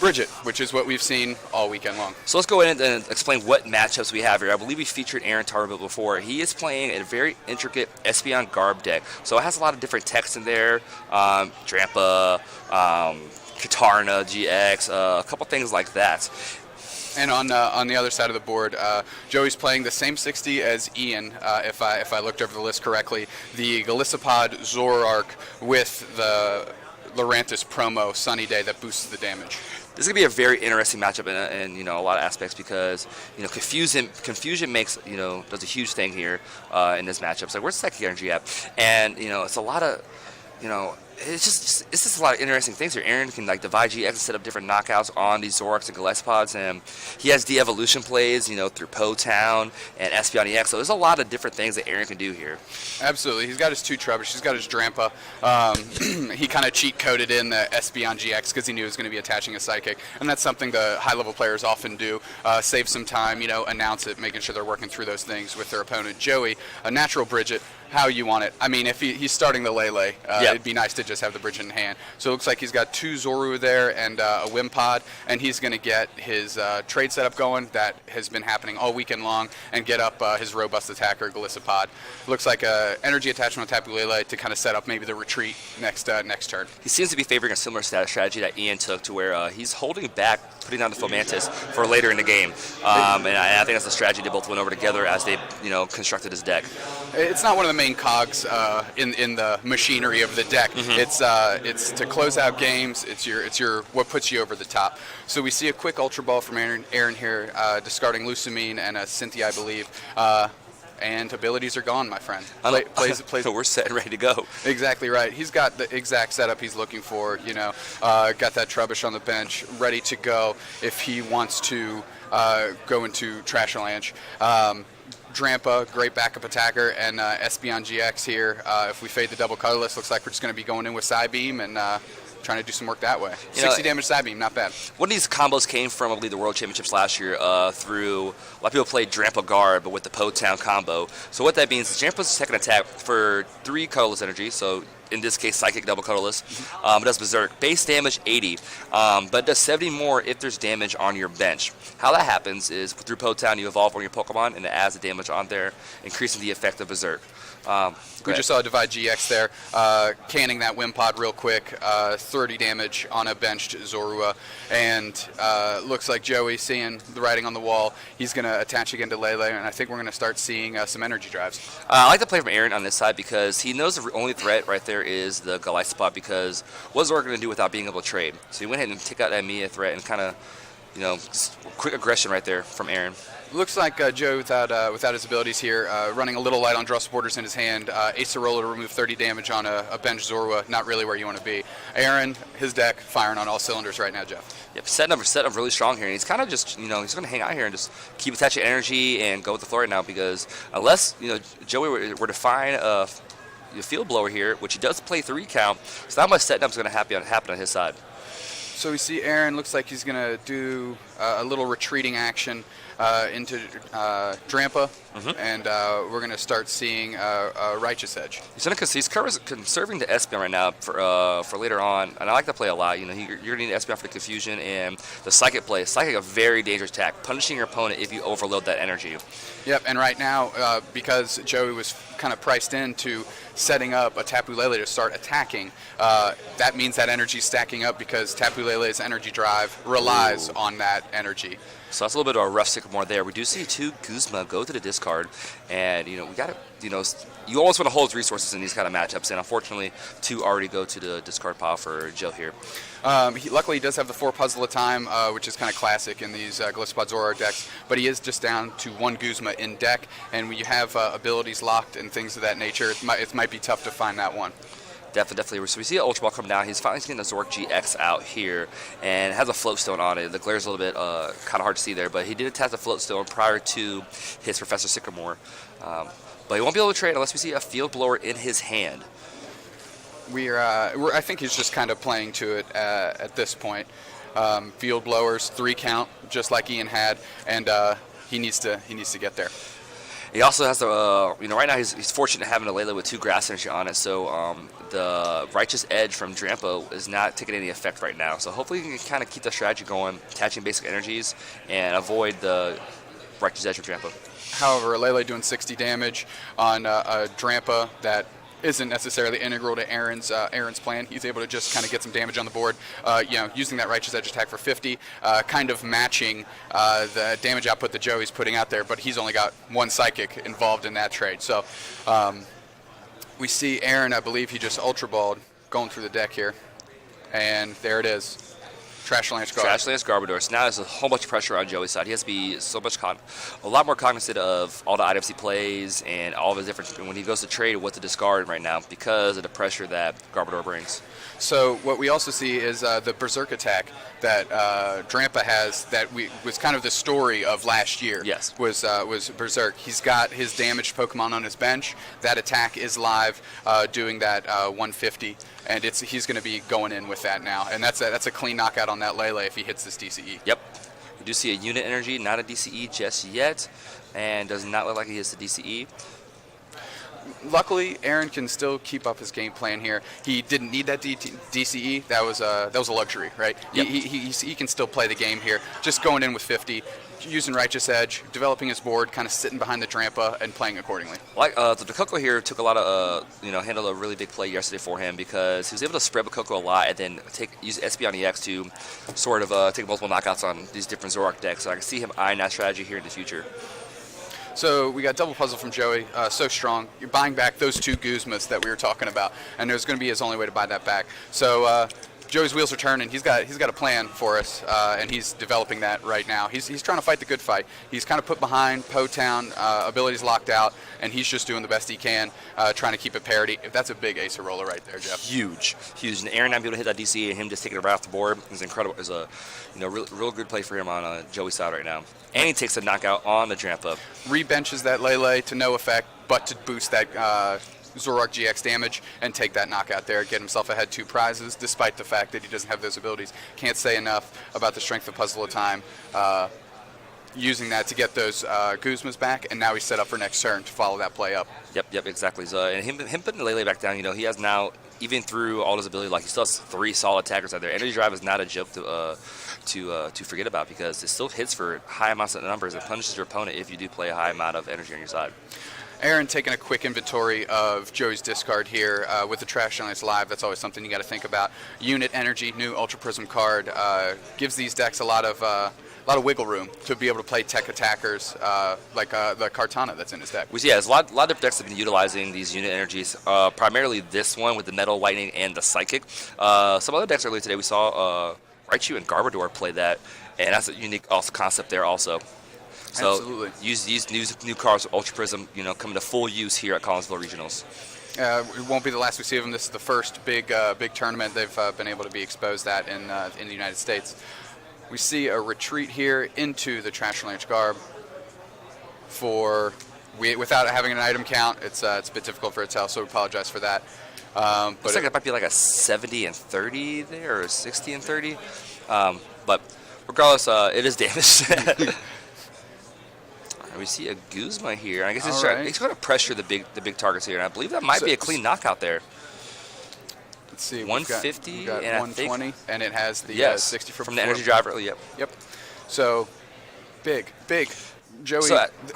Bridget, which is what we've seen all weekend long. So let's go in and explain what matchups we have here. I believe we featured Aaron Tarbell before. He is playing a very intricate Espeon Garb deck. So it has a lot of different techs in there, Drampa, Katarna, GX, a couple things like that. And on the other side of the board, Joey's playing the same 60 as Ian, if I looked over the list correctly. The Golisopod Zoroark with the Lurantis promo Sunny Day that boosts the damage. This is gonna be a very interesting matchup in a lot of aspects because confusion makes does a huge thing here in this matchup. It's like where's Psychic Energy at? And it's a lot of it's just a lot of interesting things here. Aaron can divide GX and set up different knockouts on these Zoroarks and Golisopod, and he has de-evolution plays, through Po Town and Espeon EX. So there's a lot of different things that Aaron can do here. Absolutely. He's got his 2 Trubbish. He's got his Drampa. He kind of cheat-coded in the Espeon GX because he knew he was going to be attaching a Psychic, and that's something the high-level players often do. Save some time, announce it, making sure they're working through those things with their opponent. Joey, a natural Bridget. How you want it. I mean, if he's starting the Lele, it'd be nice to just have the Bridget in hand. So it looks like he's got 2 Zorua there and a Wimpod, and he's going to get his trade setup going that has been happening all weekend long and get up his robust attacker, Golisopod. Looks like a energy attachment on Tapu Lele to kind of set up maybe the retreat next turn. He seems to be favoring a similar strategy that Ian took to where he's holding back, putting down the Fomantis for later in the game. And I think that's a strategy they both went over together as they constructed his deck. It's not one of the main cogs in the machinery of the deck. It's to close out games. It's your what puts you over the top. So we see a quick Ultra Ball from Aaron here, discarding Lusamine and a Cynthia, I believe. And abilities are gone, my friend. Plays. We're set and ready to go. Exactly right. He's got the exact setup he's looking for. Got that Trubbish on the bench, ready to go if he wants to go into Trashalanche. Drampa, great backup attacker, and Espeon GX here. If we fade the double colorless, looks like we're just going to be going in with Psybeam and trying to do some work that way. 60 damage Psybeam, not bad. One of these combos came from, I believe, the World Championships last year through, a lot of people played Drampa Guard, but with the Po Town combo. So what that means is Drampa's second attack for 3 colorless energy, so in this case, Psychic double colorless. It does Berserk. Base damage 80, but it does 70 more if there's damage on your bench. How that happens is through Po Town, you evolve on your Pokemon, and it adds the damage on there, increasing the effect of Berserk. We just saw a Divide GX there, canning that Wimpod real quick, 30 damage on a benched Zorua, and looks like Joey seeing the writing on the wall. He's going to attach again to Lele, and I think we're going to start seeing some energy drives. I like to play from Aaron on this side because he knows the only threat right there is the Golisopod, because what's Zorua going to do without being able to trade? So he went ahead and took out that Mia threat and kind of, just quick aggression right there from Aaron. Looks like Joe, without his abilities here, running a little light on draw supporters in his hand. Acerola to remove 30 damage on a bench Zorua, not really where you want to be. Aaron, his deck, firing on all cylinders right now, Jeff. Yep, set up really strong here. And he's kind of just, he's going to hang out here and just keep attaching energy and go with the flow right now, because unless, Joey were to find a field blower here, which he does play 3 count, so not much setting up is going to happen on his side. So we see Aaron looks like he's going to do a little retreating action into Drampa, and we're going to start seeing a Righteous Edge. He's conserving the Espeon right now for later on, and I like to play a lot. You're going to need Espeon for the confusion and the Psychic play. Psychic, a very dangerous attack, punishing your opponent if you overload that energy. Yep, and right now, because Joey was kind of priced into setting up a Tapu Lele to start attacking, that means that energy's stacking up because Tapu Lele's energy drive relies on that energy. So that's a little bit of a rough Sycamore there. We do see 2 Guzma go to the discard, and we got to, you almost want to hold resources in these kind of matchups, and unfortunately 2 already go to the discard pile for Joe here. Luckily, he does have the 4 Puzzle at a time, which is kind of classic in these Golisopod Zoroark decks, but he is just down to 1 Guzma in deck, and when you have abilities locked and things of that nature, it might be tough to find that one. Definitely. So we see an Ultra Ball come down. He's finally getting the Zork GX out here and has a Float Stone on it. The glare's a little bit kind of hard to see there, but he did attach the Float Stone prior to his Professor Sycamore. But he won't be able to trade unless we see a Field Blower in his hand. I think he's just kind of playing to it at this point. Field Blowers, 3 count, just like Ian had, and he needs to get there. He also has the, right now he's fortunate having a Layla with 2 grass energy on it, so the Righteous Edge from Drampa is not taking any effect right now. So hopefully he can kind of keep the strategy going, attaching basic energies, and avoid the Righteous Edge from Drampa. However, Lele doing 60 damage on a Drampa that isn't necessarily integral to Aaron's plan. He's able to just kind of get some damage on the board, using that Righteous Edge attack for 50, kind of matching the damage output that Joey's putting out there, but he's only got 1 Psychic involved in that trade. So we see Aaron, I believe he just Ultra Balled, going through the deck here, and there it is. Trash Lance Garb. Trash Lance Garbodor. So now there's a whole bunch of pressure on Joey's side. He has to be a lot more cognizant of all the items he plays and all of his different, when he goes to trade, what to discard right now because of the pressure that Garbodor brings. So what we also see is the Berserk attack that Drampa has that was kind of the story of last year. Yes. Was Berserk. He's got his damaged Pokemon on his bench. That attack is live, doing that 150, and he's going to be going in with that now. And that's a clean knockout on that Lele if he hits this DCE. Yep. We do see a unit energy, not a DCE just yet, and does not look like he hits the DCE. Luckily, Aaron can still keep up his game plan here. He didn't need that DCE. That was a luxury, right? Yep. He can still play the game here. Just going in with 50, using Righteous Edge, developing his board, kind of sitting behind the Drampa and playing accordingly. Like the Coco here took a lot of handled a really big play yesterday for him because he was able to spread Coco a lot and then use SB on EX to sort of take multiple knockouts on these different Zoroark decks. So I can see him eyeing that strategy here in the future. So we got double puzzle from Joey, so strong. You're buying back those 2 Guzmas that we were talking about, and there's going to be his only way to buy that back. So Joey's wheels are turning. He's got a plan for us, and he's developing that right now. He's trying to fight the good fight. He's kind of put behind Po-Town, abilities locked out, and he's just doing the best he can, trying to keep it parity. That's a big Acer roller right there, Jeff. Huge. And Aaron not being able to hit that DC and him just taking it right off the board is incredible. Is a real good play for him on Joey's side right now. And he takes a knockout on the Drampa. Rebenches that Lele to no effect, but to boost that Zoroark GX damage and take that knockout there, get himself ahead 2 prizes, despite the fact that he doesn't have those abilities. Can't say enough about the strength of Puzzle of Time, using that to get those Guzmas back, and now he's set up for next turn to follow that play up. Yep, exactly. So, and him putting Lele back down, he has now, even through all his ability, he still has 3 solid attackers out there. Energy Drive is not a joke to forget about because it still hits for high amounts of numbers and punishes your opponent if you do play a high amount of energy on your side. Aaron taking a quick inventory of Joey's discard here with the Trash Giants Live. That's always something you got to think about. Unit Energy, new Ultra Prism card, gives these decks a lot of wiggle room to be able to play tech attackers like the Kartana that's in his deck. There's a lot of different decks that have been utilizing these unit energies, primarily this one with the Metal, Lightning, and the Psychic. Some other decks earlier today we saw Raichu and Garbodor play that, and that's a unique concept there also. So Absolutely. Use these new cards with Ultra Prism, coming to full use here at Collinsville Regionals. It won't be the last we see of them. This is the first big tournament they've been able to be exposed at in the United States. We see a retreat here into the Trash Lance Garb without having an item count. It's a bit difficult for itself, so we apologize for that. Looks like it might be like a 70 and 30 there, or a 60 and 30. But regardless, it is damaged. We see a Guzma here. I guess he's going to pressure the big targets here, and I believe that might be a clean knockout there. Let's see. 150 we've got and 120, and it has the 60 from the energy driver. Yep. So big. Joey,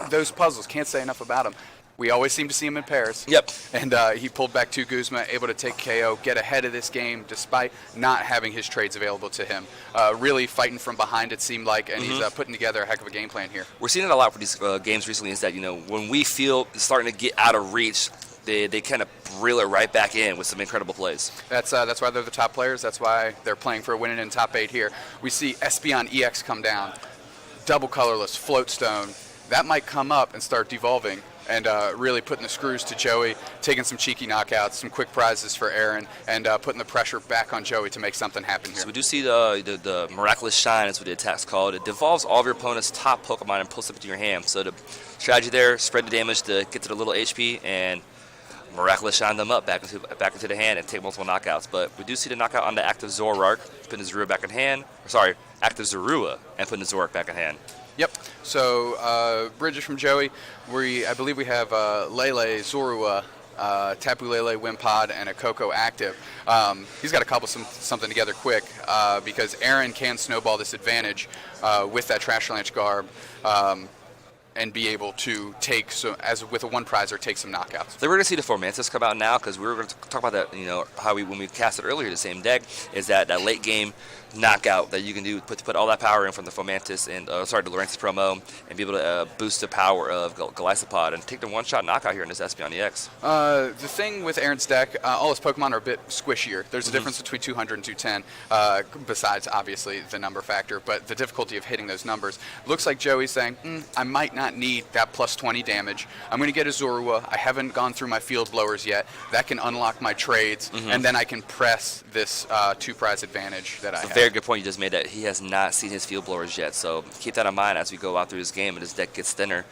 those puzzles, can't say enough about them. We always seem to see him in pairs. Yep. And he pulled back 2 Guzma, able to take KO, get ahead of this game despite not having his trades available to him. Really fighting from behind, it seemed like, and he's putting together a heck of a game plan here. We're seeing it a lot for these games recently is that, when we feel it's starting to get out of reach, they kind of reel it right back in with some incredible plays. That's why they're the top players. That's why they're playing for a winning in top 8 here. We see Espeon EX come down, double colorless, float stone. That might come up and start devolving and really putting the screws to Joey, taking some cheeky knockouts, some quick prizes for Aaron, and putting the pressure back on Joey to make something happen here. So we do see the Miraculous Shine is what the attack's called. It devolves all of your opponent's top Pokemon and pulls them into your hand. So the strategy there, spread the damage to get to the little HP and Miraculous Shine them up back into the hand and take multiple knockouts. But we do see the knockout on the active Zoroark, putting his Zorua back in hand. Active Zorua and putting the Zoroark back in hand. Yep. So Bridges from Joey. I believe we have Lele, Zorua, Tapu Lele, Wimpod, and a Coco active. He's got to cobble something together quick because Aaron can snowball this advantage with that Trash Lanch garb. And be able to take, as with a one prizer, take some knockouts. So we're going to see the Formantis come out now because we were going to talk about that, how when we cast it earlier, the same deck, is that late game knockout that you can do, put all that power in from the Formantis and, the Lurantis promo, and be able to boost the power of Golisopod and take the one-shot knockout here in this Espeon EX. The thing with Aaron's deck, all his Pokemon are a bit squishier. There's a difference between 200 and 210, besides, obviously, the number factor, but the difficulty of hitting those numbers. Looks like Joey's saying, I might not need that plus 20 damage. I'm going to get a Zorua. I haven't gone through my field blowers yet. That can unlock my trades, and then I can press this two-prize advantage that I have. Very good point you just made, that he has not seen his field blowers yet, so keep that in mind as we go out through this game and his deck gets thinner.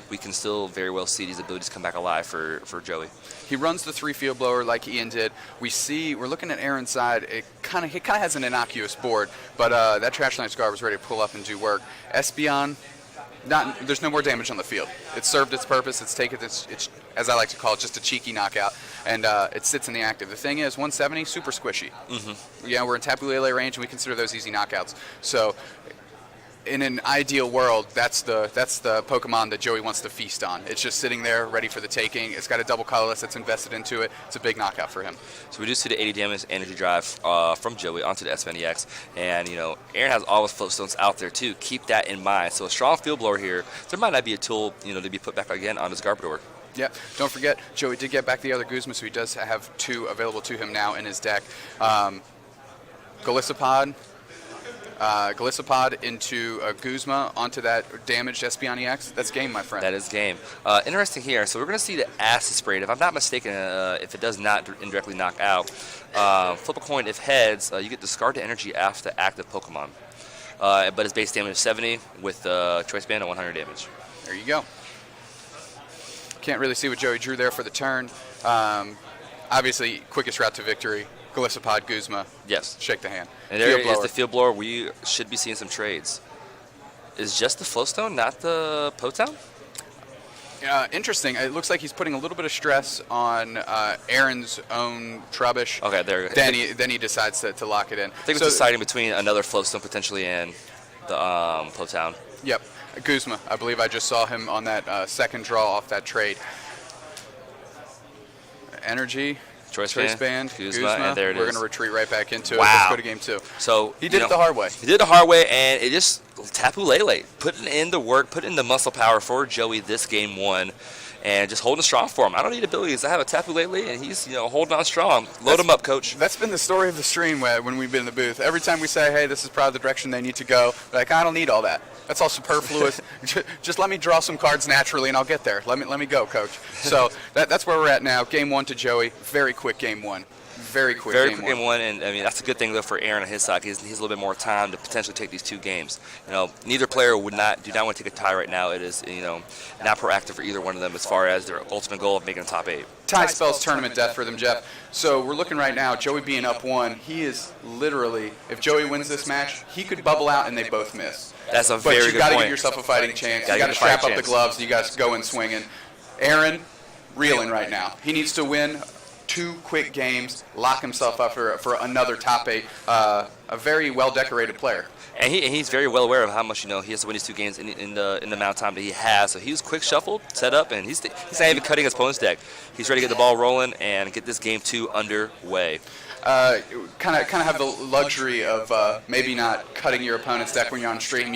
We can still very well see these abilities come back alive for Joey. He runs the 3 field blower like Ian did. We're looking at Aaron's side. He kind of has an innocuous board, but that Trash Lanch Guard was ready to pull up and do work. Espeon, there's no more damage on the field. It served its purpose. It's taken it's as I like to call it, just a cheeky knockout, and it sits in the active. The thing is, 170, super squishy. Yeah, we're in Tapu Lele range, and we consider those easy knockouts. So, in an ideal world, that's the Pokemon that Joey wants to feast on. It's just sitting there, ready for the taking. It's got a double colorless that's invested into it. It's a big knockout for him. So we do see the 80 damage energy drive from Joey onto the Espeon EX, and Aaron has all his floatstones out there too. Keep that in mind. So a strong field blower here. There might not be a tool to be put back again on his Garbodor. Yeah, don't forget, Joey did get back the other Guzma, so he does have 2 available to him now in his deck. Golisopod into a Guzma onto that damaged Espeon EX. That's game, my friend. That is game. Interesting here. So we're going to see the Acid Spray. If I'm not mistaken, if it does not indirectly knock out, flip a coin. If heads, you get discard the energy after active Pokemon. But its base damage is 70 with Choice Band and 100 damage. There you go. Can't really see what Joey drew there for the turn. Obviously, quickest route to victory. Golisopod, Guzma. Yes. Shake the hand. And there is the field blower. We should be seeing some trades. Is just the Flowstone, not the Potown? Interesting. It looks like he's putting a little bit of stress on Aaron's own Trubbish. Okay, there. Then he decides to lock it in. I think it's deciding between another Flowstone potentially and the Potown. Yep. Guzma. I believe I just saw him on that second draw off that trade. Energy. Choice Band, Guzma, and there it is. We're going to retreat right back into it. Wow. Let's go to game 2. So he did it the hard way. He did it the hard way, and it just Tapu Lele, putting in the work, putting in the muscle power for Joey this game 1, and just holding strong for him. I don't need abilities. I have a Tapu Lele, and he's holding on strong. Load him up, coach. That's been the story of the stream when we've been in the booth. Every time we say, hey, this is probably the direction they need to go, we're like, I don't need all that. That's all superfluous. Just let me draw some cards naturally, and I'll get there. Let me go, coach. So that's where we're at now. Game 1 to Joey. Very quick game 1. Very quick game 1, and I mean that's a good thing though for Aaron on his side. He's a little bit more time to potentially take these 2 games. Neither player do not want to take a tie right now. It is not proactive for either one of them as far as their ultimate goal of making a top 8. Tie spells tournament death for them, Jeff. So we're looking right now. Joey being up 1, he is literally, if Joey wins this match, he could bubble out and they both miss. That's a very good point. But you got to give yourself a fighting chance. You got to strap up the gloves. You got to go in swinging. Aaron reeling right now. He needs to win 2 quick games, lock himself up for another top 8. A very well-decorated player. And he's very well aware of how much he has to win these 2 games in the amount of time that he has. So he was quick shuffled, set up, and he's not even cutting his opponent's deck. He's ready to get the ball rolling and get this game 2 underway. Kind of have the luxury of maybe not cutting your opponent's deck when you're on stream.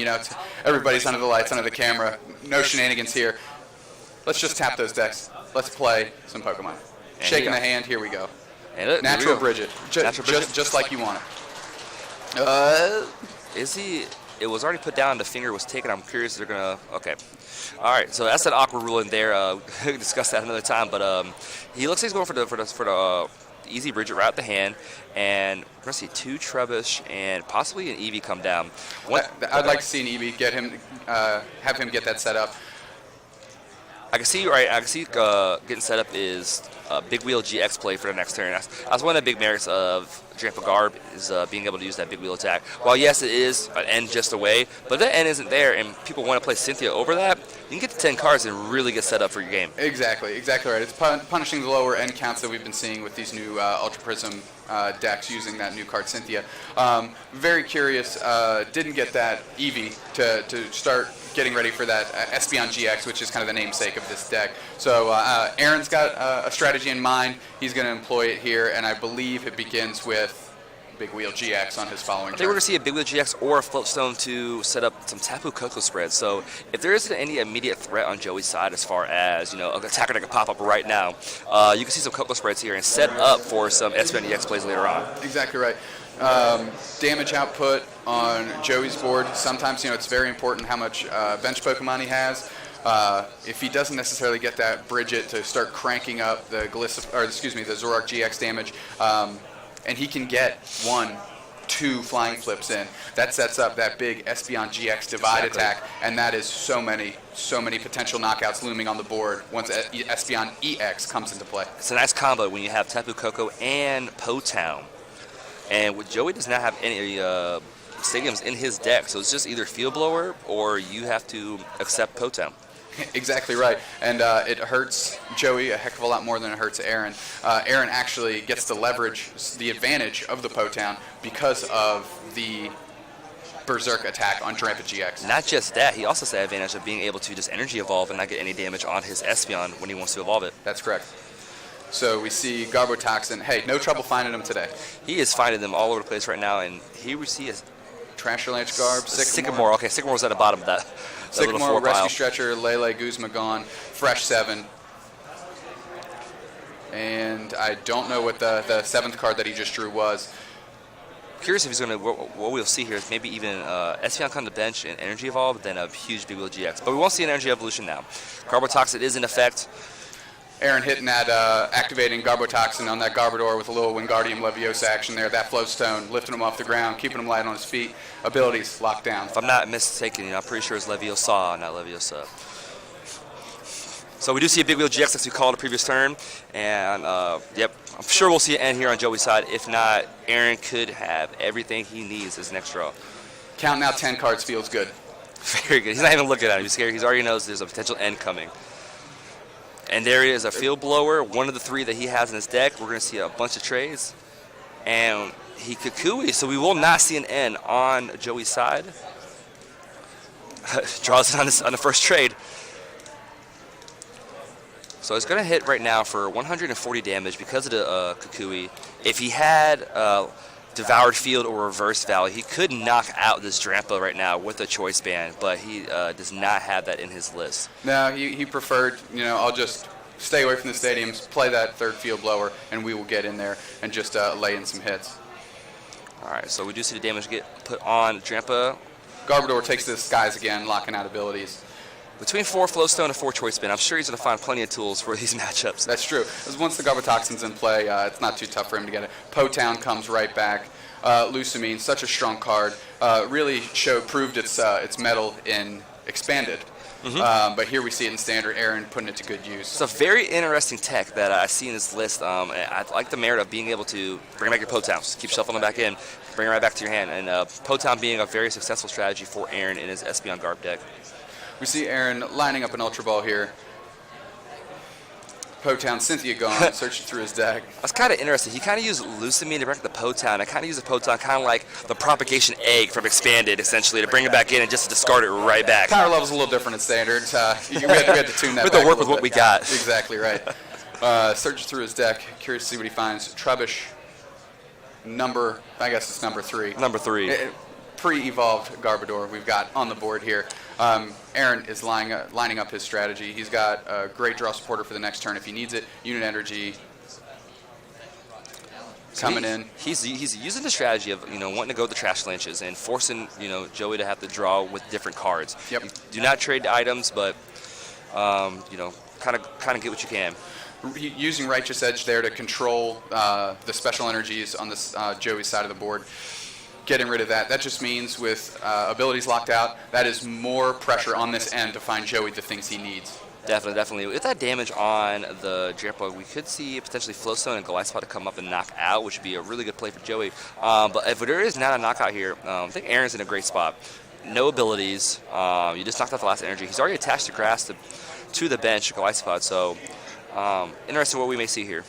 Everybody's under the lights, under the camera. No shenanigans here. Let's just tap those decks. Let's play some Pokemon. Shaking the hand, here we go. Natural Bridget. Just like you want it. Is he? It was already put down. The finger was taken. I'm curious if they're going to... Okay. All right. So that's an awkward ruling there. We can discuss that another time. But he looks like he's going for the easy Bridget right out the hand. And we're going to see 2 Trubbish and possibly an Eevee come down. I'd like to see an Eevee have him get that set up. I can see getting set up is big wheel GX play for the next turn. That's one of the big merits of Drampa Garb is being able to use that big wheel attack. While yes, it is an end just away, but that end isn't there, and people want to play Cynthia over that, you can get to 10 cards and really get set up for your game. Exactly right. It's punishing the lower end counts that we've been seeing with these new Ultra Prism decks using that new card Cynthia. Very curious. Didn't get that Eevee to start getting ready for that Espeon GX, which is kind of the namesake of this deck. So Aaron's got a strategy in mind. He's going to employ it here, and I believe it begins with Big Wheel GX on his following turn. I think we're going to see a Big Wheel GX or a Floatstone to set up some Tapu Koko spreads. So if there isn't any immediate threat on Joey's side as far as, an attacker that can pop up right now, you can see some Koko spreads here and set up for some Espeon GX plays later on. Exactly right. Damage output on Joey's board. Sometimes, it's very important how much bench Pokemon he has. If he doesn't necessarily get that Bridget to start cranking up the the Zoroark GX damage, and he can get 1-2 flying flips in, that sets up that big Espeon GX divide attack, and that is so many potential knockouts looming on the board once Espeon EX comes into play. It's a nice combo when you have Tapu Koko and Po-Town. And Joey does not have any stadiums in his deck, so it's just either Field Blower or you have to accept Po-Town. Exactly right, and it hurts Joey a heck of a lot more than it hurts Aaron. Aaron actually gets to leverage the advantage of the Po-Town because of the Berserk attack on Drampa GX. Not just that, he also has the advantage of being able to just energy evolve and not get any damage on his Espeon when he wants to evolve it. That's correct. So we see Garbotoxin. Hey, no trouble finding him today. He is finding them all over the place right now, and here we see a Trasherlanche Garb, Sycamore. Okay, Sycamore's at the bottom of that. Sycamore, Rescue Stretcher, Lele, Guzma gone, Fresh 7. And I don't know what the 7th card that he just drew was. Curious if he's going to, what we'll see here is maybe even Espeon come to bench and Energy Evolve, then a huge Big Wheel GX. But we won't see an Energy Evolution now. Garbotoxin is in effect. Aaron hitting that, activating Garbotoxin on that Garbodor with a little Wingardium Leviosa action there. That Floatstone, lifting him off the ground, keeping him light on his feet. Abilities locked down. If I'm not mistaken, I'm pretty sure it's Leviosa, not Leviosa. So we do see a Big Wheel GX as we called the previous turn. And, yep, I'm sure we'll see an end here on Joey's side. If not, Aaron could have everything he needs his next draw. Counting out 10 cards feels good. Very good. He's not even looking at it. He's scared. He already knows there's a potential end coming. And there is a Field Blower, one of the 3 that he has in his deck. We're going to see a bunch of trades. And he Kukui, so we will not see an end on Joey's side. Draws it on the first trade. So it's going to hit right now for 140 damage because of the Kukui. If he had Devoured Field or Reverse Valley, he could knock out this Drampa right now with a Choice Band, but he does not have that in his list. No, he preferred, I'll just stay away from the stadiums, play that 3rd Field Blower, and we will get in there and just lay in some hits. All right, so we do see the damage get put on Drampa. Garbodor takes to the skies again, locking out abilities. Between 4 Flowstone and 4 Choice Band, I'm sure he's going to find plenty of tools for these matchups. That's true. Once the Garbotoxin's in play, it's not too tough for him to get it. Po-Town comes right back. Lucamine, such a strong card, really proved its mettle in Expanded. Mm-hmm. But here we see it in Standard. Aaron putting it to good use. It's a very interesting tech that I see in this list. I like the merit of being able to bring back your Po-Town. Just keep shuffling them back in, bring it right back to your hand. And Po-Town being a very successful strategy for Aaron in his Espeon Garb deck. We see Aaron lining up an Ultra Ball here. Po-Town, Cynthia gone, searching through his deck. That's kind of interesting. He kind of used Lucamine to bring the Po-Town. I kind of use the Po-Town kind of like the propagation egg from Expanded, essentially, to bring it back in and just to discard it right back. Power level's a little different in Standard. We had to tune that back. We have to work with what we got. Exactly right. Searching through his deck, curious to see what he finds. Trubbish, I guess it's number 3. Number 3. Pre-evolved Garbodor we've got on the board here. Aaron is lining up his strategy. He's got a great draw supporter for the next turn if he needs it. Unit Energy coming in. He's using the strategy of wanting to go the Trasherlanches and forcing Joey to have to draw with different cards. Yep. You do not trade the items, but kind of get what you can. Using Righteous Edge there to control the special energies on this Joey's side of the board. Getting rid of that. That just means with abilities locked out, that is more pressure on this end to find Joey the things he needs. Definitely. With that damage on the Drampa, we could see potentially Flowstone and Goliath Spot to come up and knock out, which would be a really good play for Joey. But if there is not a knockout here, I think Aaron's in a great spot. No abilities. You just knocked out the last energy. He's already attached the grass to the bench, Goliath Spot. So interesting what we may see here.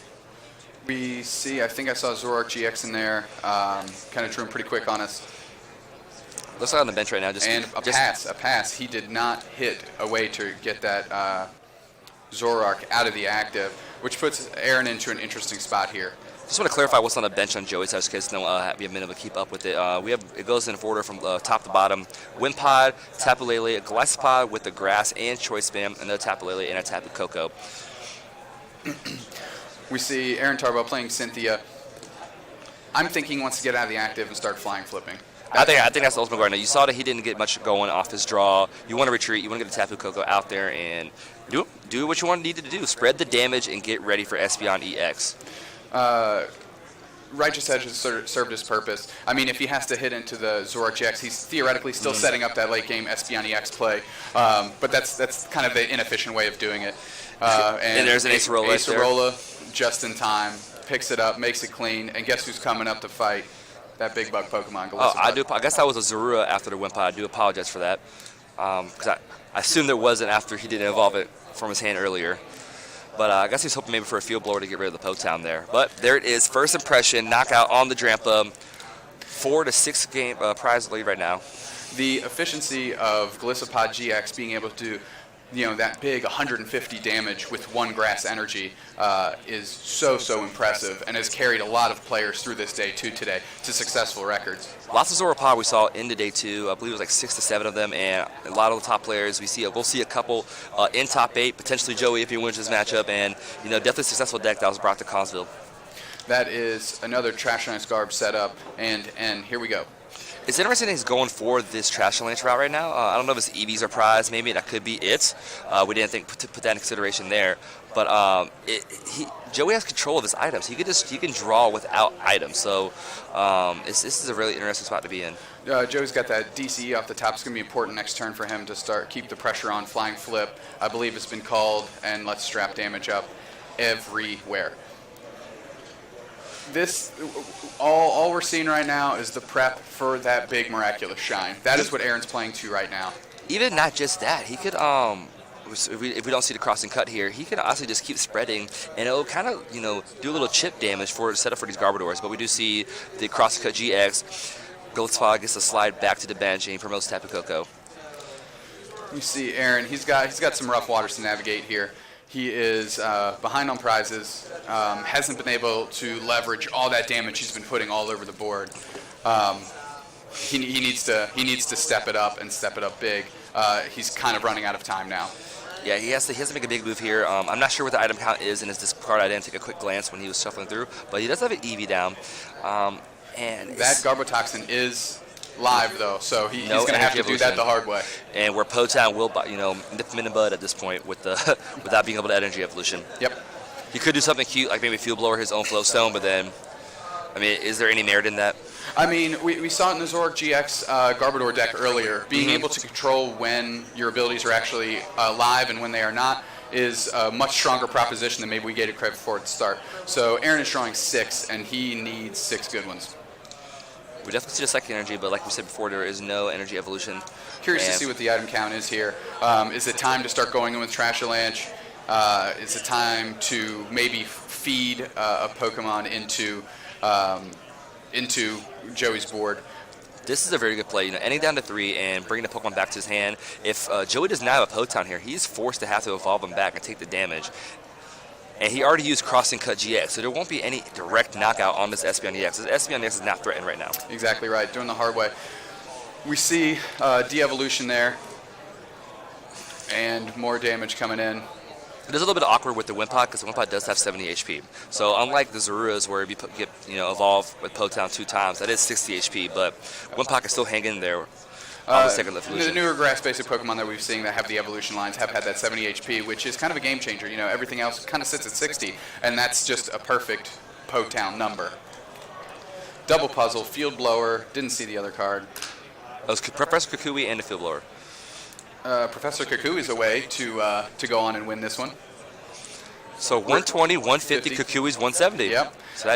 We see, I think I saw Zoroark GX in there, kind of drew him pretty quick on us. Looks like on the bench right now. A pass. He did not hit a way to get that Zoroark out of the active, which puts Aaron into an interesting spot here. Just want to clarify what's on the bench on Joey's house, because we have a minute to keep up with it. It goes in order from top to bottom. Wimpod, Tapu Lele, Gillespie with the grass and Choice Spam, another Tapu Lele, and a Tapu Koko. We see Aaron Tarbell playing Cynthia. I'm thinking he wants to get out of the active and start flying flipping. I think that's the ultimate guard. Now, you saw that he didn't get much going off his draw. You want to retreat. You want to get the Tapu Koko out there and do what you need to do. Spread the damage and get ready for Espeon EX. Righteous Edge has served his purpose. I mean, if he has to hit into the Zoroark GX, he's theoretically still setting up that late game Espeon EX play. But that's kind of the inefficient way of doing it. And there's an Acerola. Acerola, just in time, picks it up, makes it clean, and guess who's coming up to fight? That big bug Pokemon. I guess that was a Zorua after the Wimpod. I do apologize for that. Because I assumed there wasn't after he didn't evolve it from his hand earlier. But I guess he's hoping maybe for a Field Blower to get rid of the Potown there. But there it is. First impression, knockout on the Drampa. 4 to 6 game prize lead right now. The efficiency of Glisopod GX being able to that big 150 damage with one grass energy is so impressive and has carried a lot of players through this day 2 today to successful records. Lots of Zoroark we saw in the day 2. I believe it was like 6 to 7 of them, and a lot of the top players we'll see a couple in top 8, potentially Joey if he wins this matchup, and definitely a successful deck that was brought to Collinsville. That is another Trash Lance Garb setup, and here we go. It's interesting that he's going for this Trash Lance route right now. I don't know if it's EVs or prize. Maybe that could be it. We didn't think to put that in consideration there. But Joey has control of his items. He can draw without items. So this is a really interesting spot to be in. Joey's got that DCE off the top. It's going to be important next turn for him to keep the pressure on. Flying Flip, I believe it's been called, and let's strap damage up everywhere. All we're seeing right now is the prep for that big Miraculous Shine. That is what Aaron's playing to right now. Even not just that, he could if we don't see the crossing cut here, he can also just keep spreading, and it'll kind of do a little chip damage for setup for these Garbodors. But we do see the crossing cut GX. Goldspot gets a slide back to the bench, and he promotes Tapu Koko. You see Aaron, he's got some rough waters to navigate here. He is behind on prizes, hasn't been able to leverage all that damage he's been putting all over the board. He needs to step it up and step it up big. He's kind of running out of time now. Yeah, he has to make a big move here. I'm not sure what the item count is in his discard. I didn't take a quick glance when he was shuffling through, but he does have an EV down. And that Garbotoxin is live though, so he's going to have to do that the hard way. And where Potown will, nip him in the bud at this point without being able to energy evolution. Yep. He could do something cute, like maybe Field Blower his own Flowstone, but then, is there any merit in that? We saw it in the Zoroark GX Garbodor deck earlier. Being able to control when your abilities are actually live and when they are not is a much stronger proposition than maybe we gave it credit for at the start. So Aaron is drawing 6, and he needs 6 good ones. We definitely see the psychic energy, but like we said before, there is no energy evolution. Curious to see what the item count is here. Is it time to start going in with Trashalanche? Is it time to maybe feed a Pokemon into Joey's board? This is a very good play. Ending down to 3 and bringing the Pokemon back to his hand. If Joey does not have a Potown here, he's forced to have to evolve him back and take the damage. And he already used Crossing Cut GX, so there won't be any direct knockout on this Espeon EX. This Espeon EX is not threatened right now. Exactly right, doing the hard way. We see de-evolution there, and more damage coming in. It is a little bit awkward with the Wimpod because the Wimpod does have 70 HP. So unlike the Zoruas where you get evolve with Potown 2 times, that is 60 HP, but Wimpod can still hang in there. The newer grass-basic Pokemon that we've seen that have the evolution lines have had that 70 HP, which is kind of a game changer. Everything else kind of sits at 60, and that's just a perfect Potown number. Double puzzle, Field Blower. Didn't see the other card. That was Professor Kukui and the Field Blower. Professor Cuckoo is away to go on and win this one. So 120, 150, 50. Kukui's 170. Yep. So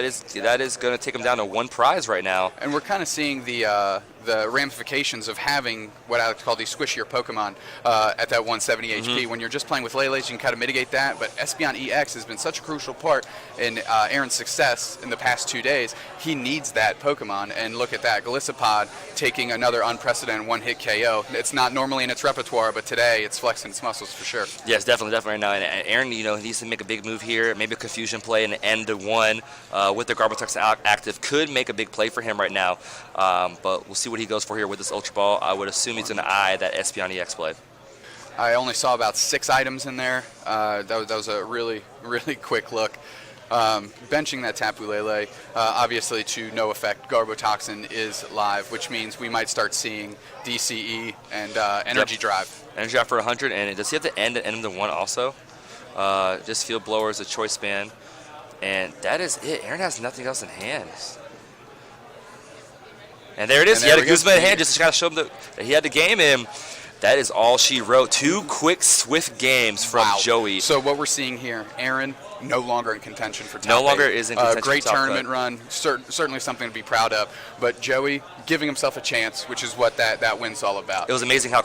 that is going to take him down to one prize right now. And we're kind of seeing the ramifications of having what I like to call these squishier Pokemon at that 170 HP. When you're just playing with Lele's, you can kind of mitigate that. But Espeon EX has been such a crucial part in Aaron's success in the past 2 days. He needs that Pokemon. And look at that, Galissapod taking another unprecedented one-hit KO. It's not normally in its repertoire, but today it's flexing its muscles for sure. Yes, definitely right now. And Aaron, he needs to make a big move here. Maybe a confusion play and end the one with the Garbotex active could make a big play for him right now. But we'll see what he goes for here with this Ultra Ball. I would assume he's going to eye that Espeon EX play. I only saw about 6 items in there. That was a really, really quick look. Benching that Tapu Lele, obviously to no effect. Garbotoxin is live, which means we might start seeing DCE and Energy Drive. Energy Drive for 100, and does he have to end the one also? Just Field Blower is a choice band. And that is it. Aaron has nothing else in hand. And there it is. He had a Guzman in hand just to try to show him that he had the game in. That is all she wrote. 2 quick, swift games from Joey. So what we're seeing here, Aaron no longer in contention for top No longer 8. is in contention Great for top tournament cut. run. Certainly something to be proud of. But Joey giving himself a chance, which is what that win's all about. It was amazing how